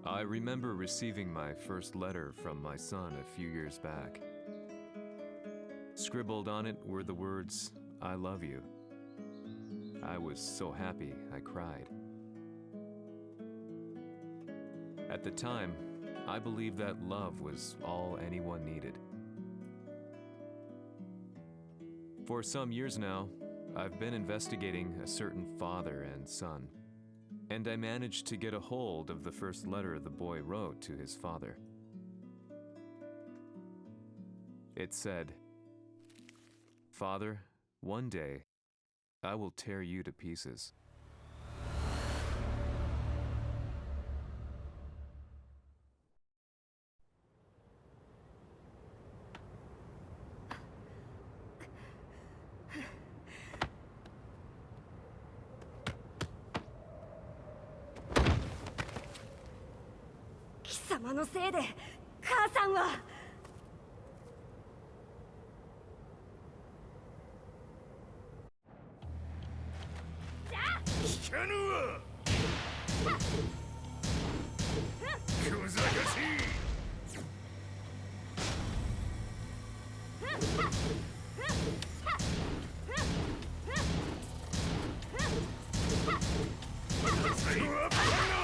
I remember receiving my first letter from my son a few years back. Scribbled on it were the words, "I love you." I was so happy I cried. At the time, I believed that love was all anyone needed. For some years now, I've been investigating a certain father and son, and I managed to get a hold of the first letter the boy wrote to his father. It said, "Father, one day, I will tear you to pieces." "貴様のせいで母さんは..." 聞かぬわ。小賢しい。最後はバカ野郎。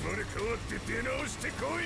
生まれ変わって出直してこい。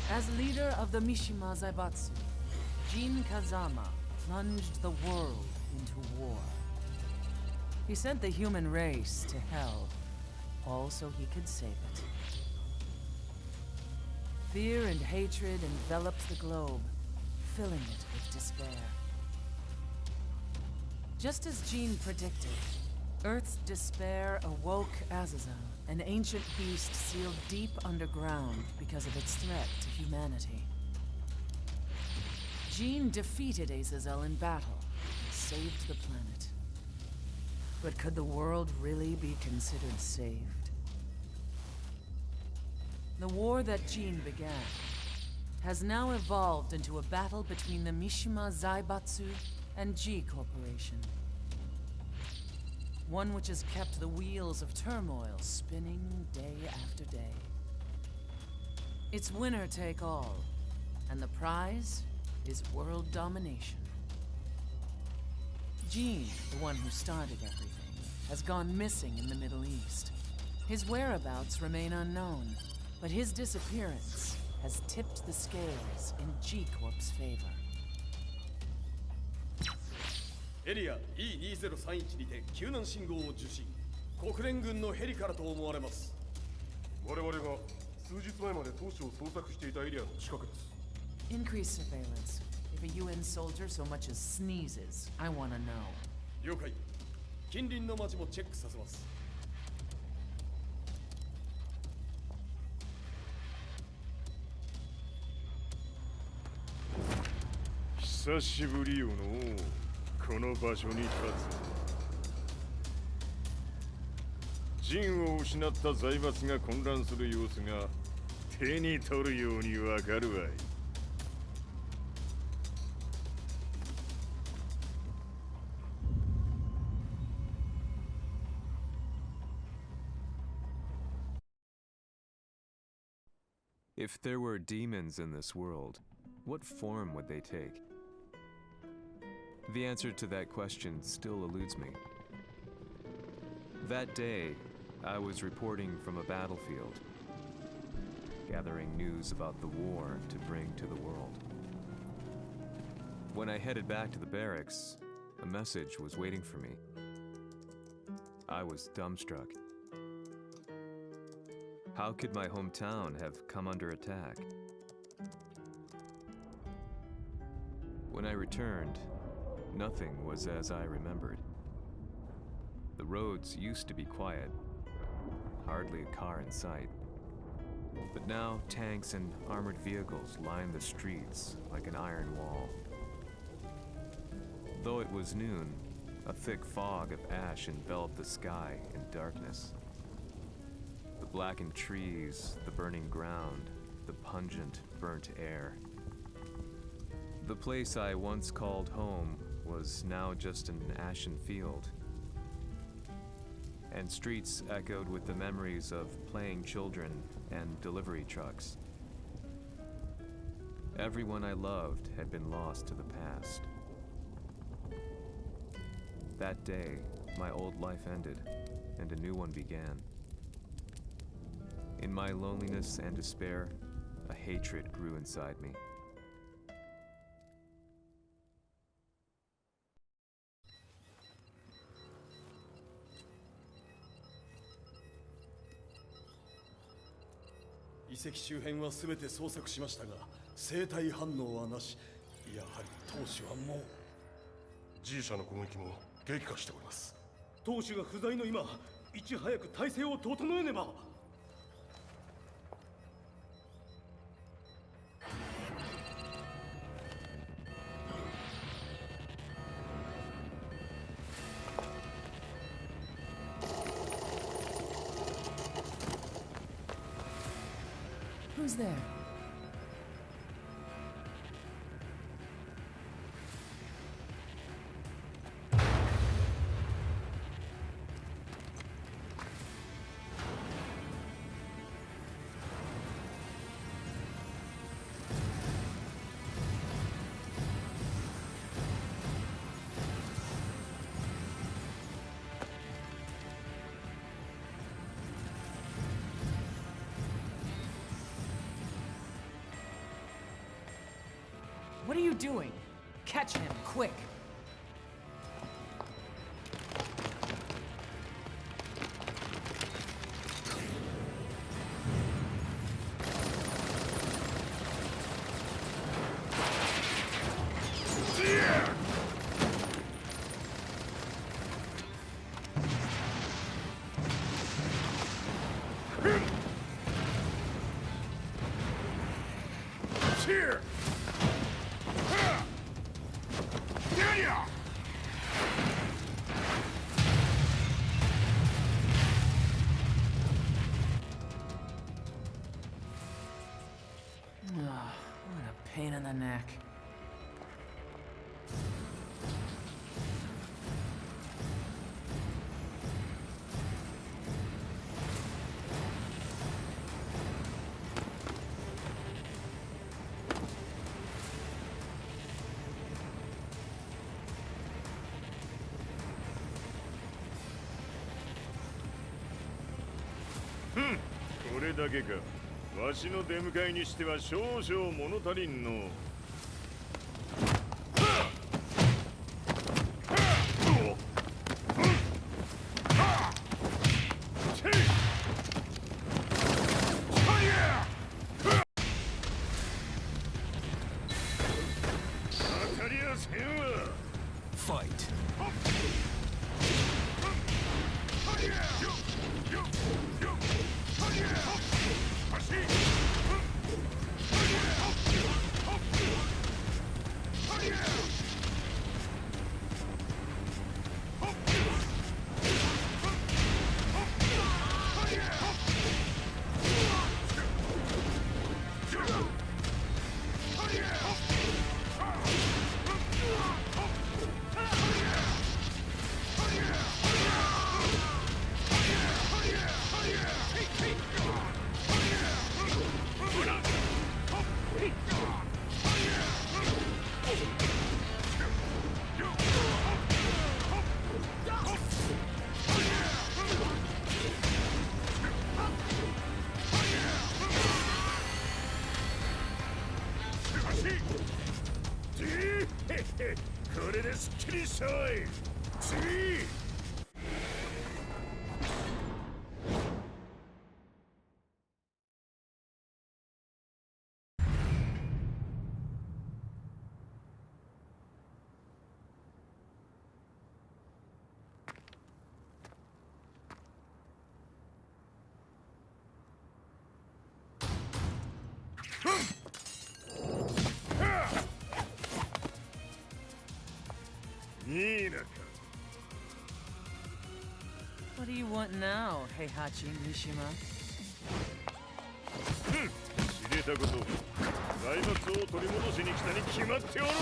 As leader of the Mishima Zaibatsu, Jin Kazama plunged the world into war. He sent the human race to hell, all so he could save it. Fear and hatred enveloped the globe, filling it with despair. Just as Jin predicted, Earth's despair awoke Azazel, an ancient beast sealed deep underground because of its threat to humanity. Jin defeated Azazel in battle and saved the planet. But could the world really be considered saved? The war that Jin began has now evolved into a battle between the Mishima Zaibatsu and G Corporation. One which has kept the wheels of turmoil spinning day after day. It's winner take all, and the prize is world domination. Gene, the one who started everything, has gone missing in the Middle East. His whereabouts remain unknown, but his disappearance has tipped the scales in G-Corp's favor. エリア E2031 にて救難信号を受信。国連軍のヘリからと思われます。我々が数日前まで当初を捜索していたエリアの近くです。 Increase surveillance. If a UN soldier so much as sneezes, I want to know. 了解。近隣の町もチェックさせます。久しぶりよのう、この場所に立つ。陣を失った財閥が混乱する様子が手に取るようにわかるわい。If there were demons in this world, what form would they take? The answer to that question still eludes me. That day, I was reporting from a battlefield, gathering news about the war to bring to the world. When I headed back to the barracks, a message was waiting for me. I was dumbstruck. How could my hometown have come under attack? When I returned, nothing was as I remembered. The roads used to be quiet, hardly a car in sight. But now tanks and armored vehicles lined the streets like an iron wall. Though it was noon, a thick fog of ash enveloped the sky in darkness. The blackened trees, the burning ground, the pungent, burnt air. The place I once called home was now just an ashen field, and streets echoed with the memories of playing children and delivery trucks. Everyone I loved had been lost to the past. That day, my old life ended, and a new one began. In my loneliness and despair, a hatred grew inside me.「遺跡周辺は全て捜索しましたが、生体反応はなし。やはり当主はもう。 G 社の攻撃も激化しております。当主が不在の今、いち早く体制を整えねば。 Who's there? What are you doing? Catch him, quick! Here! What a pain in the neck. Hmm. これだけか。わしの出迎えにしては少々物足りんの。Yeah! これですっきりしたわい。次。いいなか。What do you want now, Heihachi Mishima? 知れたこと、財閥を取り戻しに来たに決まっておろう。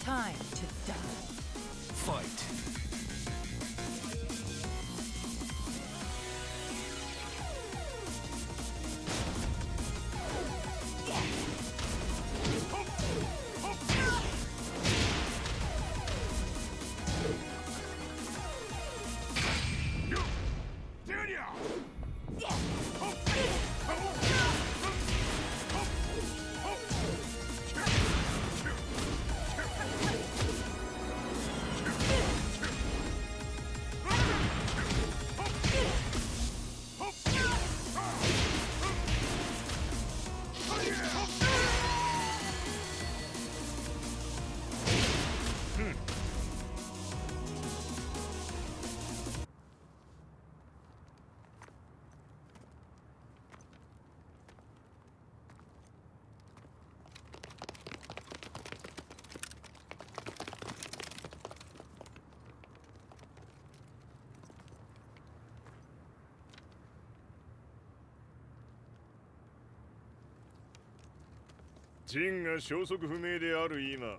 Time to die. Fight.ジンが消息不明である今、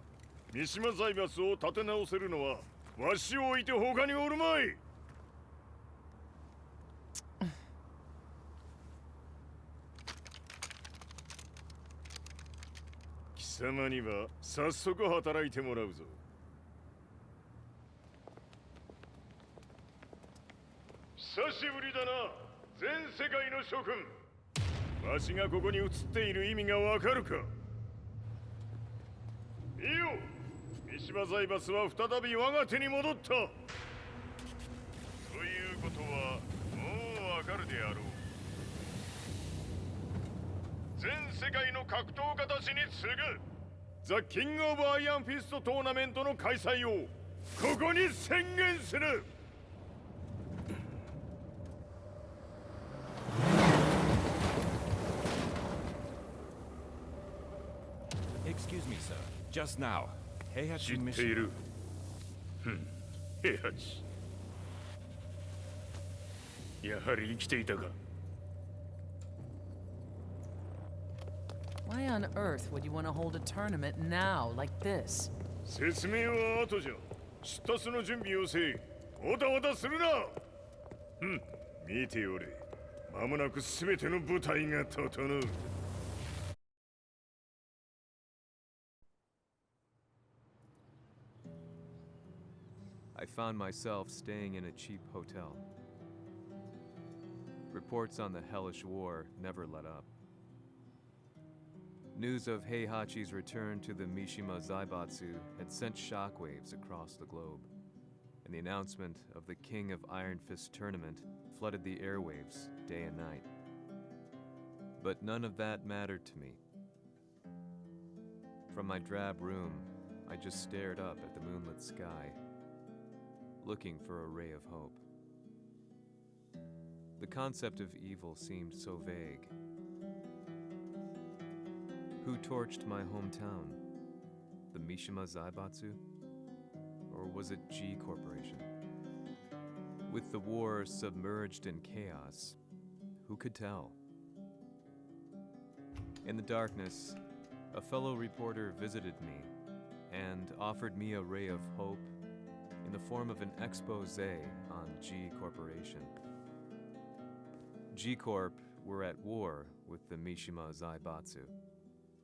三島財閥を立て直せるのはわしを置いて他におるまい。貴様には早速働いてもらうぞ。久しぶりだな、全世界の諸君。わしがここに映っている意味がわかるか。いいよ、三島財閥は再び我が手に戻った。ということはもうわかるであろう。全世界の格闘家たちに次ぐザ・キング・オブ・アイアンフィストトーナメントの開催をここに宣言する。Excuse me, sir. Just now, 知 Heihachi ってい Mishima. る。平八。やはり生きていたか。Why on earth would you want to hold a tournament now, like this? 説明は後じゃ。出立の準備をせい。おたわたするな。見ておれ。間もなく全ての部隊が整う。I found myself staying in a cheap hotel. Reports on the hellish war never let up. News of Heihachi's return to the Mishima Zaibatsu had sent shockwaves across the globe, and the announcement of the King of Iron Fist tournament flooded the airwaves day and night. But none of that mattered to me. From my drab room, I just stared up at the moonlit sky, looking for a ray of hope. The concept of evil seemed so vague. Who torched my hometown? The Mishima Zaibatsu? Or was it G Corporation? With the war submerged in chaos, who could tell? In the darkness, a fellow reporter visited me and offered me a ray of hope in the form of an expose on G Corporation. G Corp were at war with the Mishima Zaibatsu,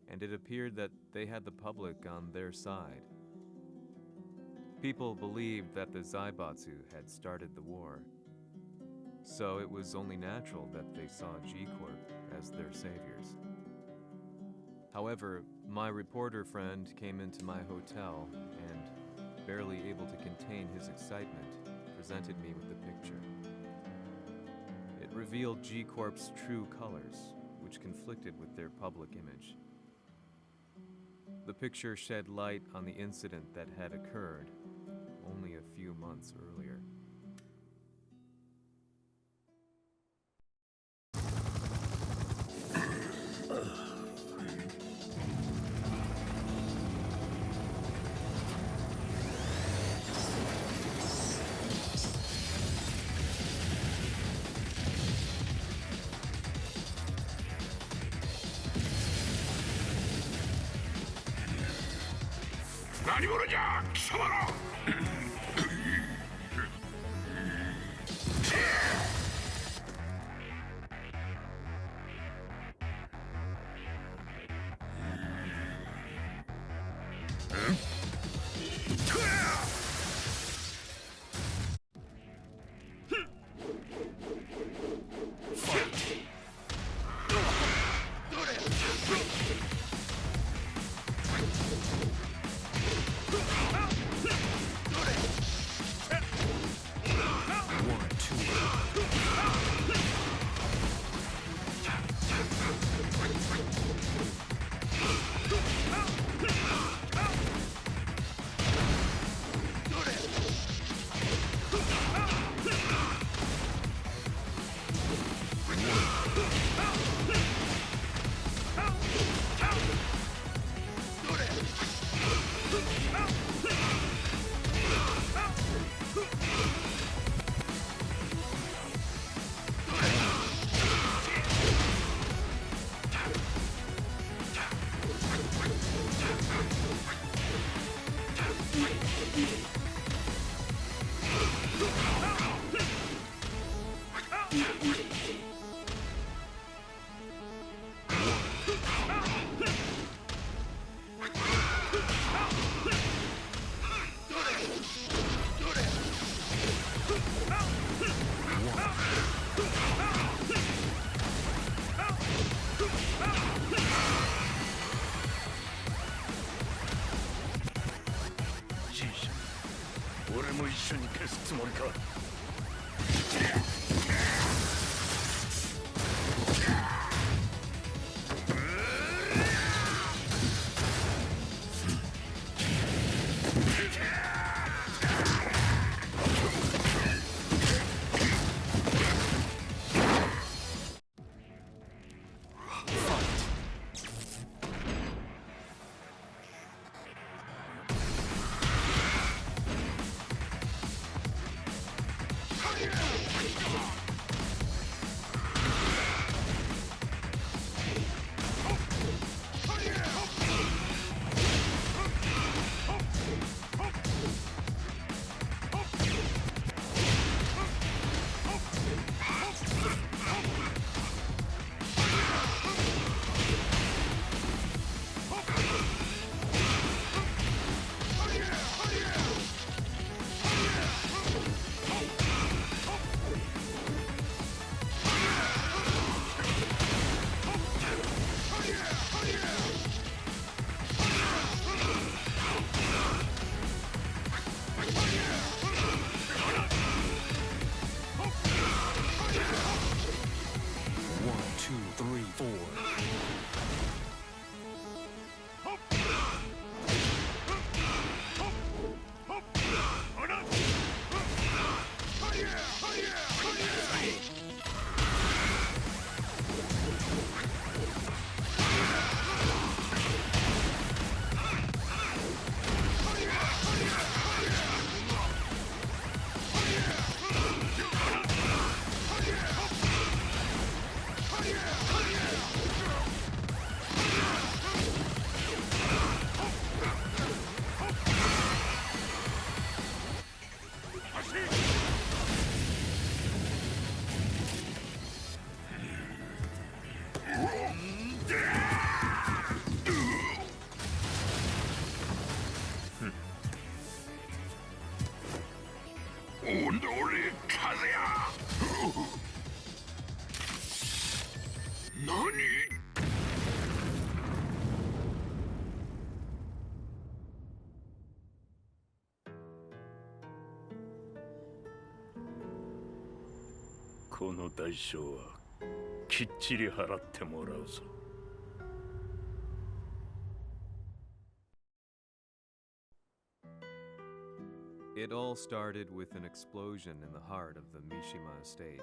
and it appeared that they had the public on their side. People believed that the Zaibatsu had started the war, so it was only natural that they saw G Corp as their saviors. However, my reporter friend came into my hotel and, barely able to contain his excitement, presented me with the picture. It revealed G Corp's true colors, which conflicted with their public image. The picture shed light on the incident that had occurred only a few months earlier. 俺風や何この代償はきっちり払ってもらうぞ。It all started with an explosion in the heart of the Mishima estate.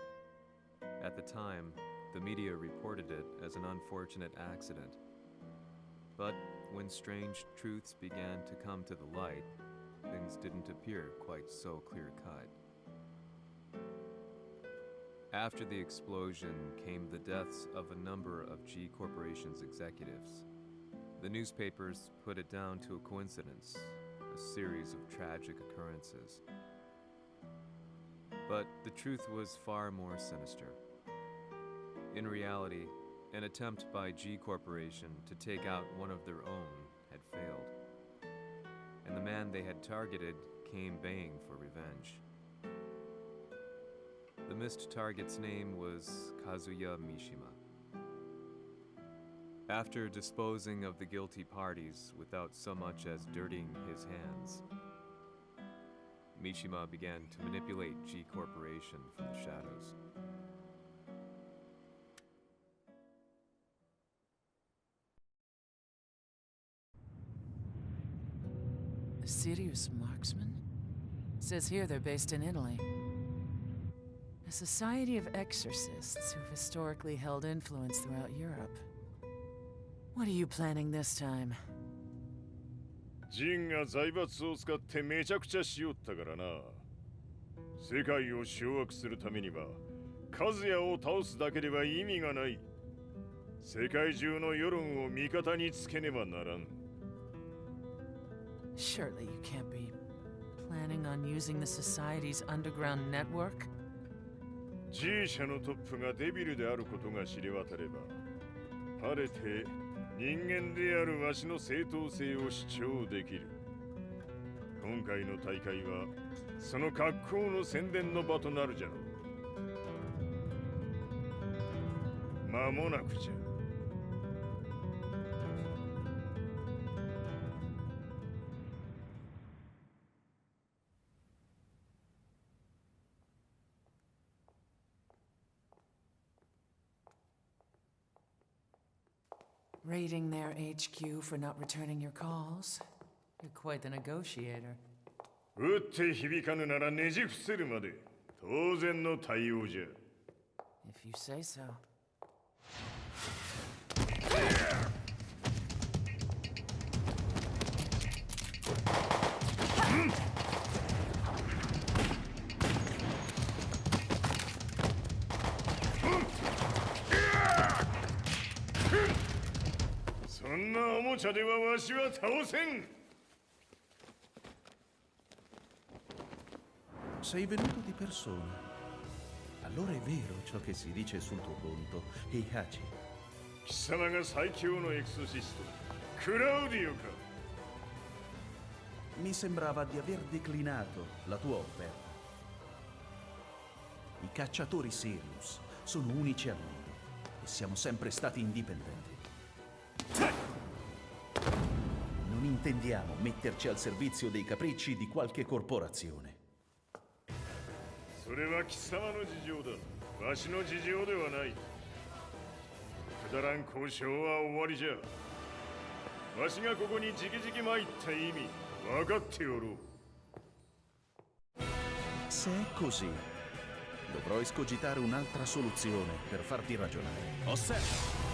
At the time, the media reported it as an unfortunate accident. But when strange truths began to come to the light, things didn't appear quite so clear-cut. After the explosion came the deaths of a number of G Corporation's executives. The newspapers put it down to a coincidence, a series of tragic occurrences. But the truth was far more sinister. In reality, an attempt by G Corporation to take out one of their own had failed, and the man they had targeted came baying for revenge. The missed target's name was Kazuya Mishima. After disposing of the guilty parties without so much as dirtying his hands, Mishima began to manipulate G Corporation from the shadows. A serious marksman? Says here they're based in Italy. A society of exorcists who've historically held influence throughout Europe. What are you planning this time? ジンが財閥を使ってめちゃくちゃしよったからな。世界を掌握するためにはカズヤを倒すだけでは意味がない。世界中の世論を味方につけねばならん。Surely you can't be planning on using the society's underground network? G 社のトップがデビルであることが知れ渡れば、晴れて人間であるわしの正当性を主張できる。今回の大会はその格好の宣伝の場となるじゃろう。間もなくじゃ。Raiding their HQ for not returning your calls? You're quite the negotiator. 撃って響かぬならねじ伏せるまで当然の対応じゃ。If you say so. Sei venuto di persona. Allora è vero ciò che si dice sul tuo conto, Heihachi. 貴様が最強のエクソシスト、クラウディオか。 Mi sembrava di aver declinato la tua offerta. I cacciatori Sirius sono unici al mondo e siamo sempre stati indipendenti. Non intendiamo metterci al servizio dei capricci di qualche corporazione. それは貴様の事情だ。わしの事情ではない。くだらん交渉は終わりじゃ。わしがここに直々参った意味分かっておろう。 Se è così, dovrò escogitare un'altra soluzione per farti ragionare. Osserva!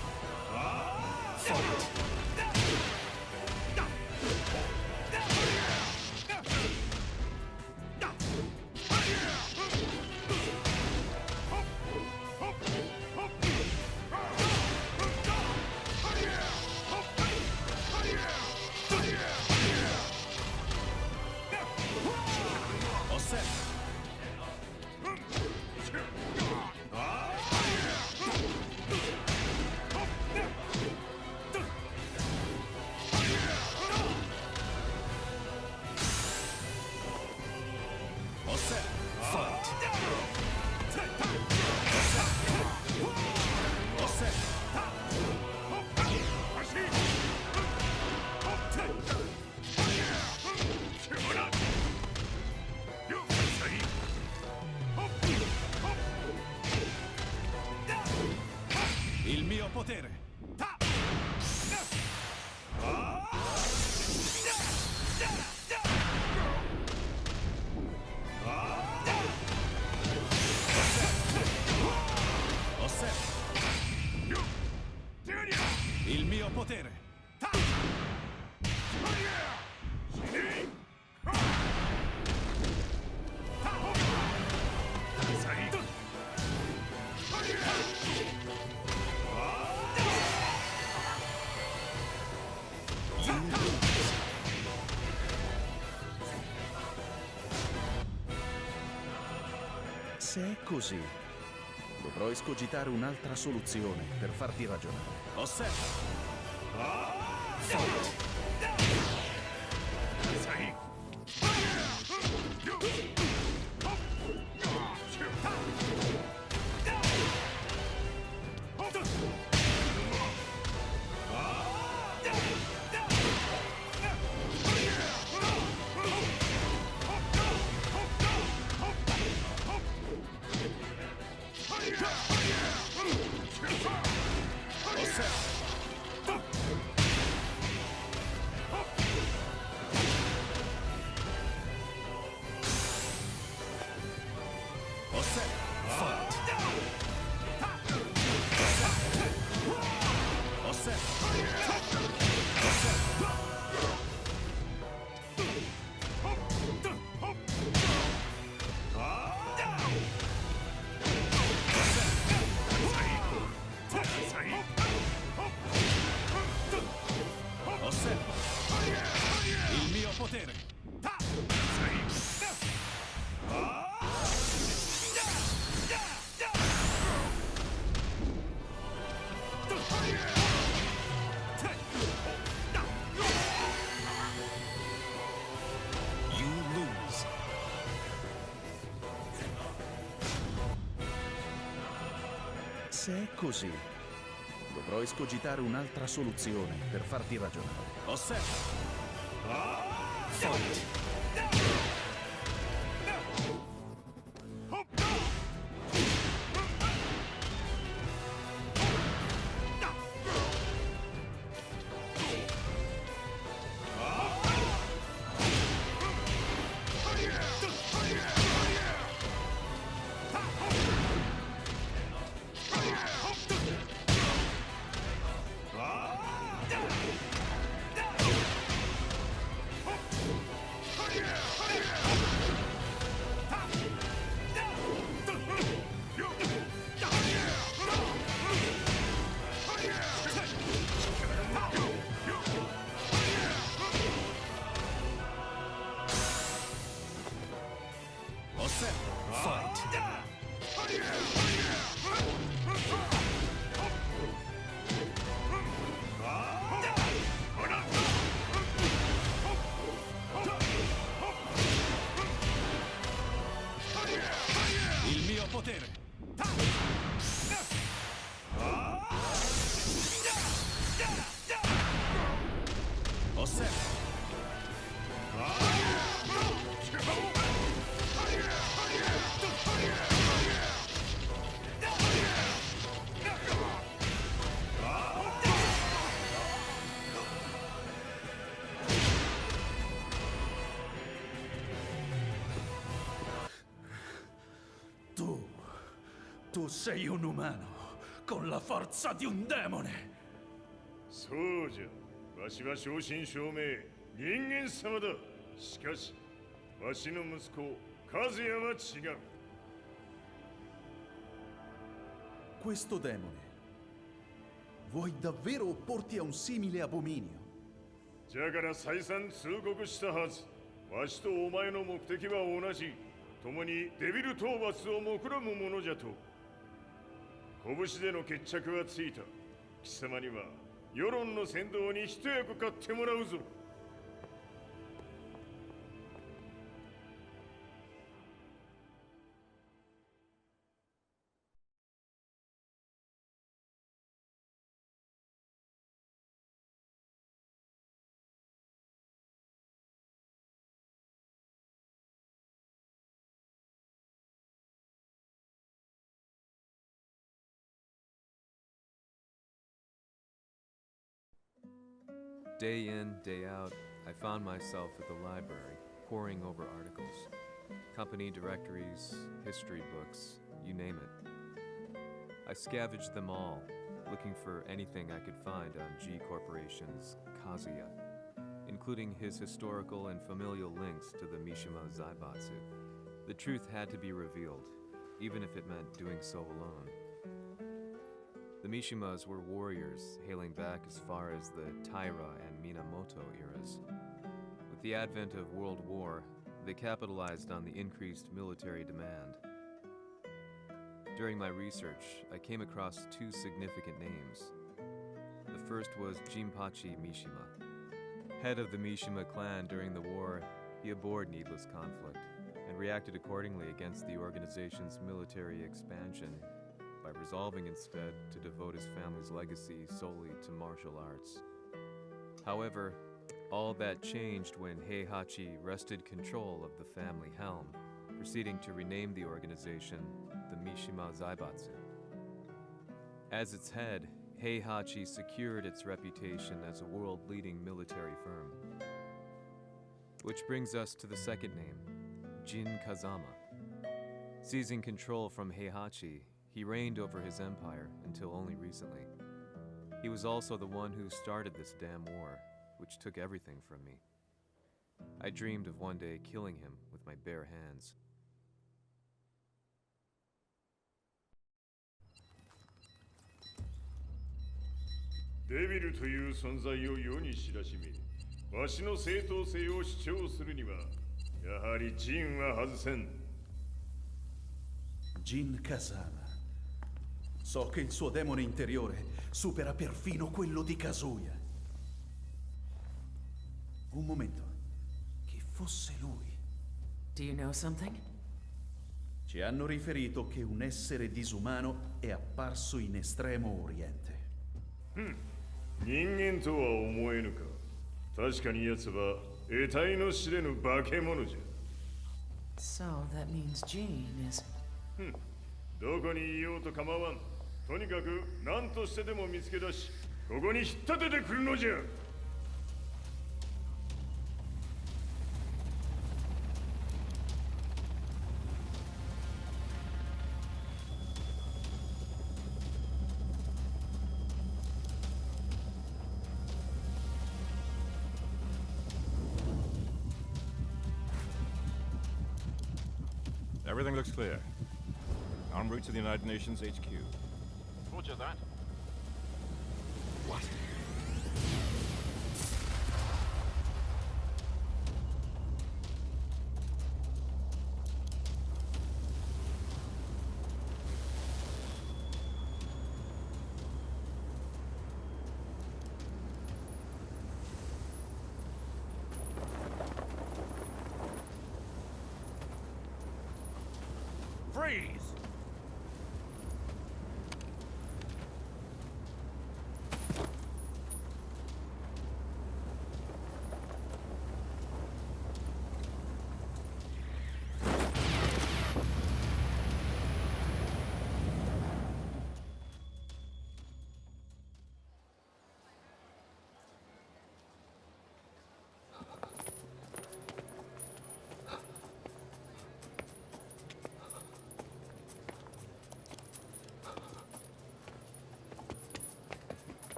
potere! Osserva! Il mio potere! Se è così, dovrò escogitare un'altra soluzione per farti ragionare. Osserva! Il mio potere! You lose. Se è così, dovrò escogitare un'altra soluzione per farti ragionare. Osserva! Il mio potere! Osserva! Tu sei un umano con la forza di un demone. そうじゃわしは正真正銘人間様だ。しかしわしの息子和也は違う。 Questo demone, vuoi davvero opporti a un simile abominio? じゃから再三通告したはず。わしとお前の目的は同じ。共にデビル討伐を目論むものじゃと。拳での決着はついた。貴様には世論の先導に一役買ってもらうぞ。Day in, day out, I found myself at the library, poring over articles. Company directories, history books, you name it. I scavenged them all, looking for anything I could find on G Corporation's Kazuya, including his historical and familial links to the Mishima Zaibatsu. The truth had to be revealed, even if it meant doing so alone. The Mishimas were warriors hailing back as far as the Taira and Minamoto eras. With the advent of World War, they capitalized on the increased military demand. During my research, I came across two significant names. The first was Jinpachi Mishima. Head of the Mishima clan during the war, he abhorred needless conflict and reacted accordingly against the organization's military expansion by resolving instead to devote his family's legacy solely to martial arts. However, all that changed when Heihachi wrested control of the family helm, proceeding to rename the organization the Mishima Zaibatsu. As its head, Heihachi secured its reputation as a world-leading military firm. Which brings us to the second name, Jin Kazama. Seizing control from Heihachi, he reigned over his empire until only recently. He was also the one who started this damn war, which took everything from me. I dreamed of one day killing him with my bare hands. デビルという存在を世に知らしめ、わしの正当性を主張するには、やはりジンは外せん。 Jin Kazama. So che il suo demone interiore supera perfino quello di Kazuya. Un momento. Chi fosse lui? Do you know something? Ci hanno riferito che un essere disumano è apparso in Estremo Oriente. 人間とは思えぬか。確かに奴は得体の知れぬ化け物じゃ。 So that means Jean is... どこにいようと構わん。とにかく何としてでも見つけ出し、ここに引っ立ててくるのじゃ。 Everything looks clear. En route to the United Nations HQ. Roger that. What? Freeze!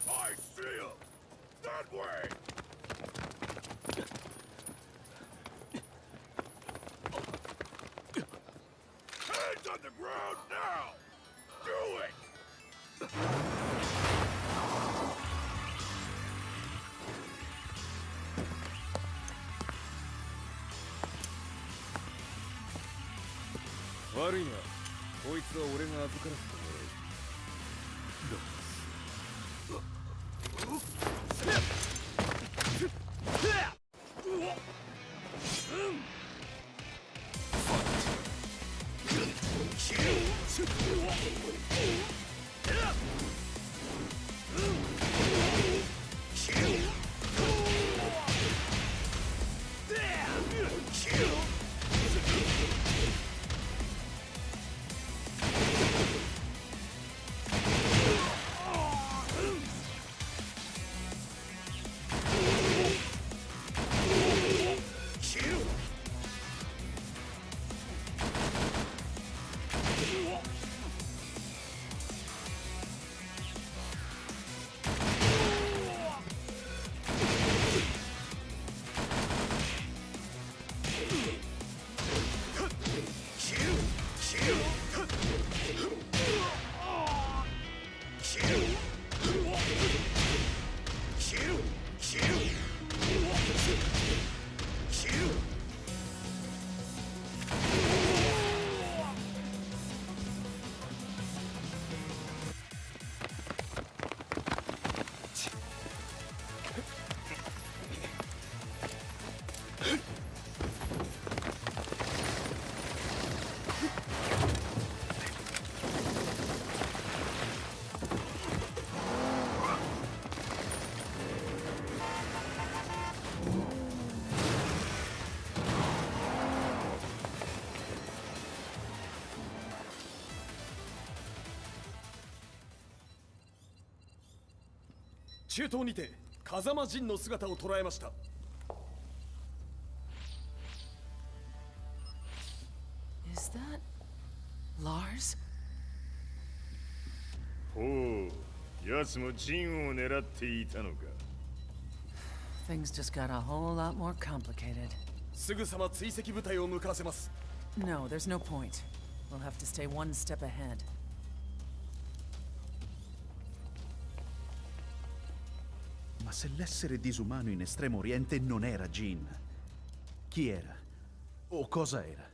I see him! That way! Hands on the ground now! Do it! Worry not. こいつは俺が預からせてもらう。 Freeze! 中東にて風間陣の姿を捉えました。 Is that Lars? ほう、奴もジンを狙っていたのか。 Things just got a whole lot more complicated. すぐさま追跡部隊を向かわせます。 No, there's no point. We'll have to stay one step ahead. Ma se l'essere disumano in Estremo Oriente non era Jin, chi era? O cosa era?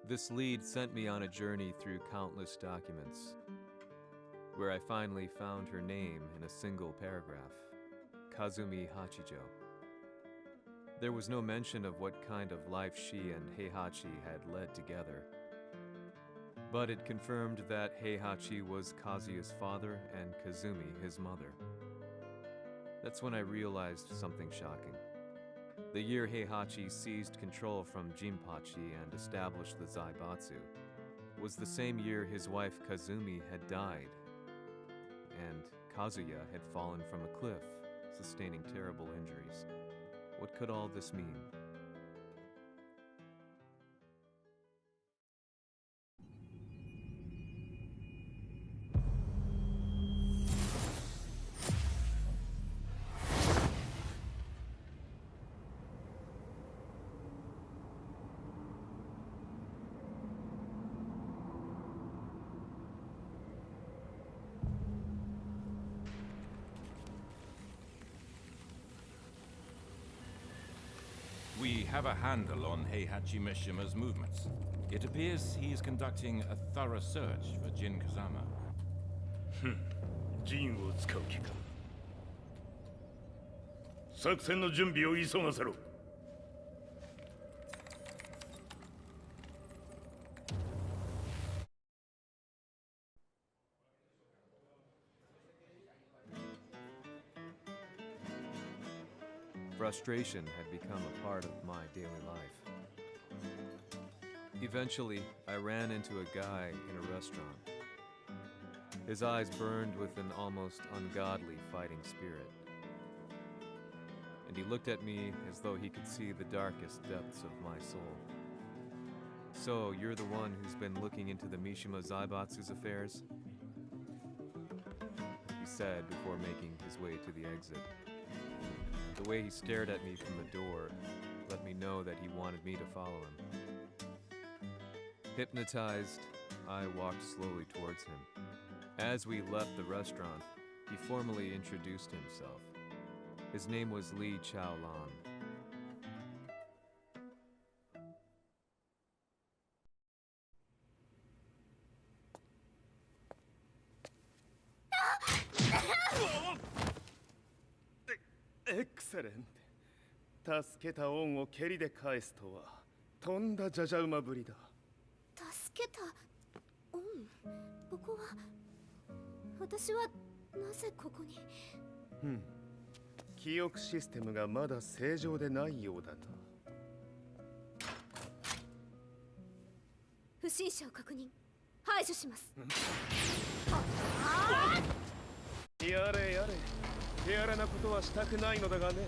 This lead sent me on a journey through countless documents, where I finally found her name in a single paragraph, Kazumi Hachijo. There was no mention of what kind of life she and Heihachi had led together, but it confirmed that Heihachi was Kazuya's father and Kazumi his mother. That's when I realized something shocking. The year Heihachi seized control from Jinpachi and established the Zaibatsu was the same year his wife Kazumi had died, and Kazuya had fallen from a cliff, sustaining terrible injuries. What could all this mean? We have a handle on Heihachi Mishima's movements. It appears he is conducting a thorough search for Jin Kazama. ジンを使う気か。作戦の準備を急がせろ。 Frustration had become a part of my daily life. Eventually, I ran into a guy in a restaurant. His eyes burned with an almost ungodly fighting spirit. And he looked at me as though he could see the darkest depths of my soul. So, you're the one who's been looking into the Mishima Zaibatsu's affairs? He said before making his way to the exit. The way he stared at me from the door let me know that he wanted me to follow him. Hypnotized, I walked slowly towards him. As we left the restaurant, he formally introduced himself. His name was Li Chaolan. Excellent. 助けた恩を蹴りで返すとはとんだじゃじゃ馬ぶりだ。助けた恩。ここは私はなぜここに。記憶システムがまだ正常でないようだな。不審者を確認。排除します。やれやれ。手荒なことはしたくないのだがね。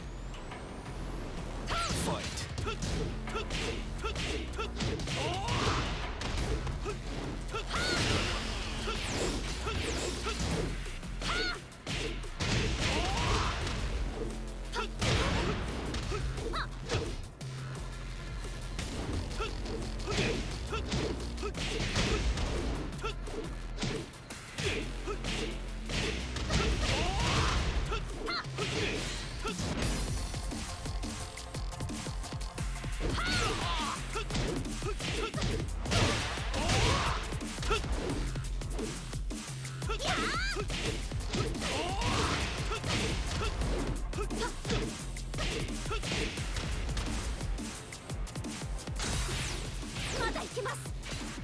まだ行けます。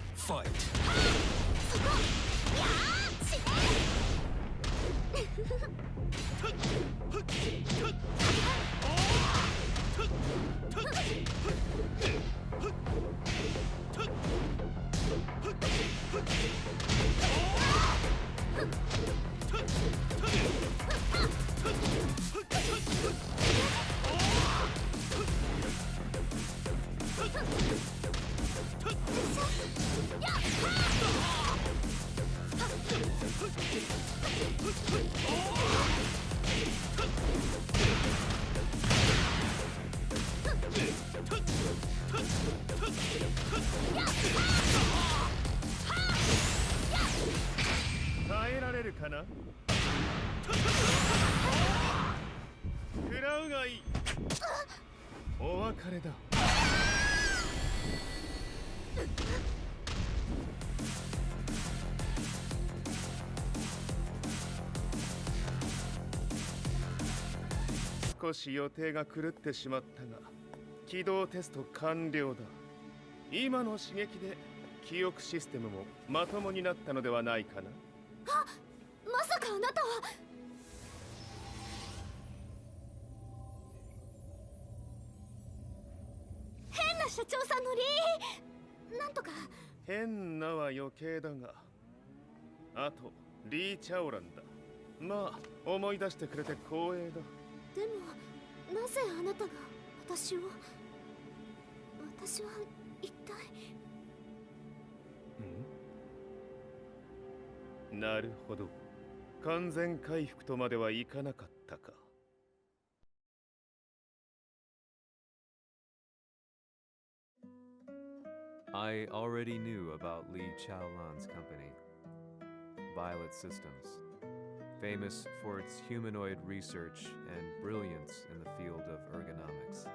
かな。食らうがいい。お別れだ。少し予定が狂ってしまったが、起動テスト完了だ。今の刺激で記憶システムもまともになったのではないかな。まさかあなたは。変な社長さんのなんとか。変なは余計だが、あとリー・チャオランだ。まあ思い出してくれて光栄だ。でもなぜあなたが私は一体。なるほど。完全回復とまではいかなかったか。I already knew about Li Chaolan's company, Violet Systems, famous for its humanoid research and brilliance in the field of ergonomics.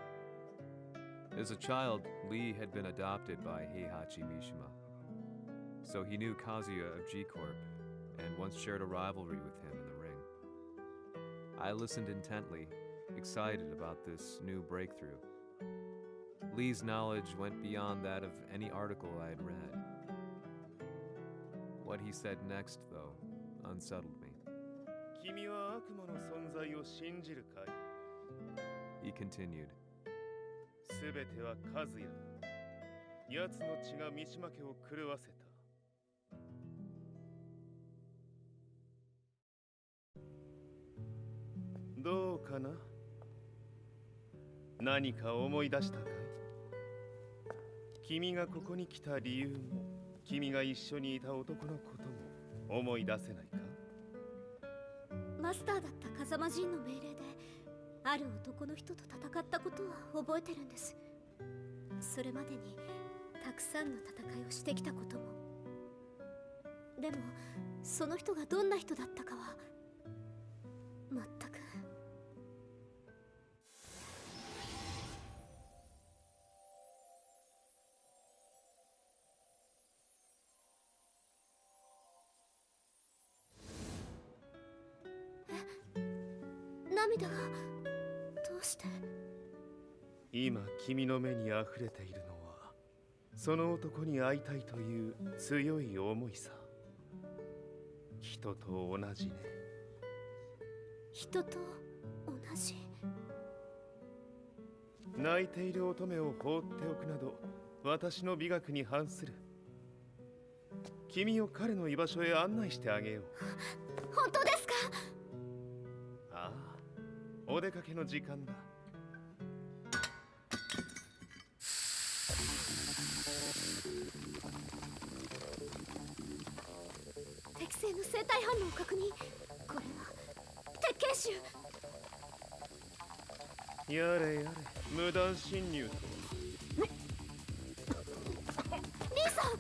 As a child, Li had been adopted by Heihachi Mishima, so he knew Kazuya of G-Corp and once shared a rivalry with him in the ring. I listened intently, excited about this new breakthrough. Lee's knowledge went beyond that of any article I had read. What he said next, though, unsettled me. 君は悪魔の存在を信じるかい? He continued. すべてはカズヤだ。奴の血が三島家を狂わせた。どうかな？何か思い出したかい？君がここに来た理由も、君が一緒にいた男のことも思い出せないか？マスターだった風間陣の命令である男の人と戦ったことは覚えてるんです。それまでにたくさんの戦いをしてきたことも。でもその人がどんな人だったかは全く。涙がどうして？今君の目に溢れているのはその男に会いたいという強い思いさ。人と同じね。人と同じ。泣いている乙女を放っておくなど私の美学に反する。君を彼の居場所へ案内してあげよう。本当ですか？ああ、お出かけの時間だ。適正の生体反応を確認。これは鉄拳臭。やれやれ、無断侵入と。リーさん。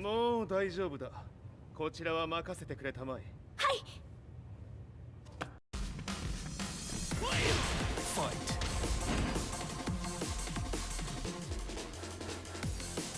もう大丈夫だ。こちらは任せてくれたまえ。はい。Fight!